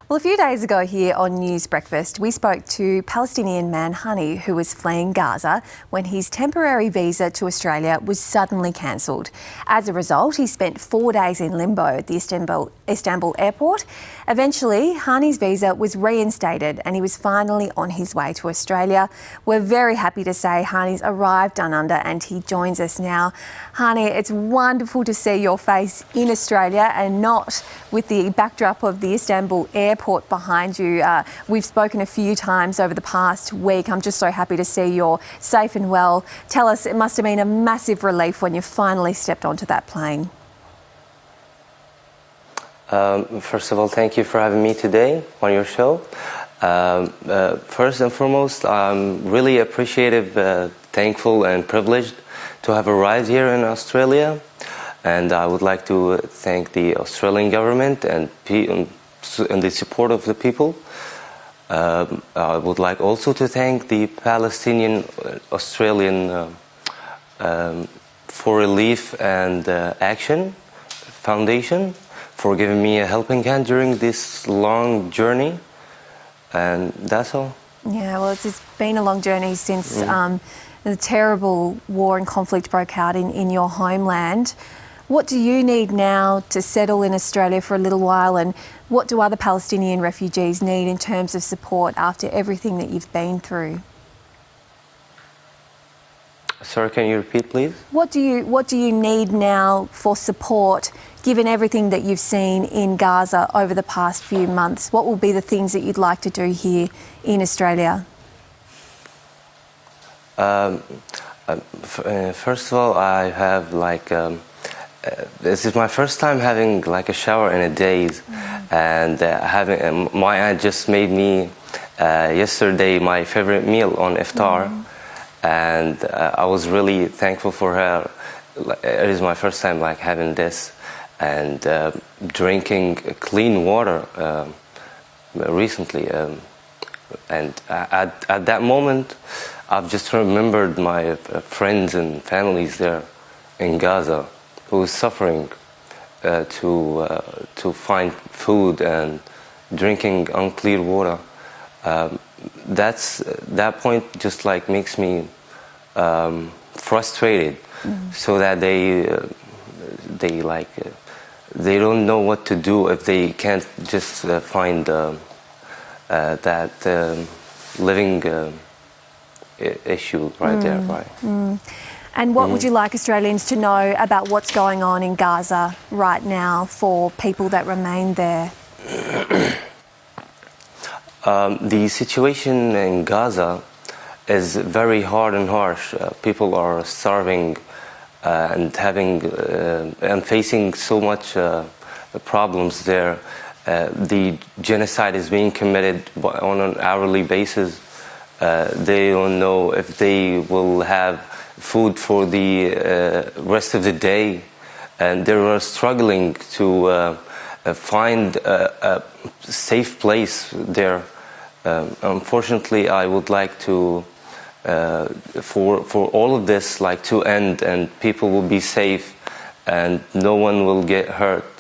Well, a few days ago here on News Breakfast, we spoke to Palestinian man Hani, who was fleeing Gaza when his temporary visa to Australia was suddenly cancelled. As a result, he spent 4 days in limbo at the Istanbul airport. Eventually, Hani's visa was reinstated and he was finally on his way to Australia. We're very happy to say Hani's arrived down under and he joins us now. Hani, it's wonderful to see your face in Australia and not with the backdrop of the Istanbul airport behind you. We've spoken a few times over the past week. I'm just so happy to see you're safe and well. Tell us, it must have been a massive relief when you finally stepped onto that plane. First of all, thank you for having me today on your show. First and foremost, I'm really appreciative, thankful and privileged to have arrived here in Australia. And I would like to thank the Australian government and the support of the people. I would like also to thank the Palestinian Australian for Relief and Action Foundation for giving me a helping hand during this long journey. And that's all. Yeah, well, it's been a long journey since the terrible war and conflict broke out in your homeland. What do you need now to settle in Australia for a little while, and what do other Palestinian refugees need in terms of support after everything that you've been through? Sorry, can you repeat, please? What do you need now for support, given everything that you've seen in Gaza over the past few months? What will be the things that you'd like to do here in Australia? First of all, I have this is my first time having a shower in a days, and my aunt just made me yesterday my favorite meal on iftar, and I was really thankful for her. It is my first time having this and drinking clean water recently, and at that moment I've just remembered my friends and families there in Gaza who is suffering to find food and drinking unclear water. That point just makes me frustrated, so that they don't know what to do if they can't just find that living issue right there, right? And what would you like Australians to know about what's going on in Gaza right now for people that remain there? The situation in Gaza is very hard and harsh. People are starving and facing so much problems there. The genocide is being committed on an hourly basis. They don't know if they will have food for the rest of the day, and they are struggling to find a safe place there. Unfortunately, I would like to for all of this to end, and people will be safe and no one will get hurt.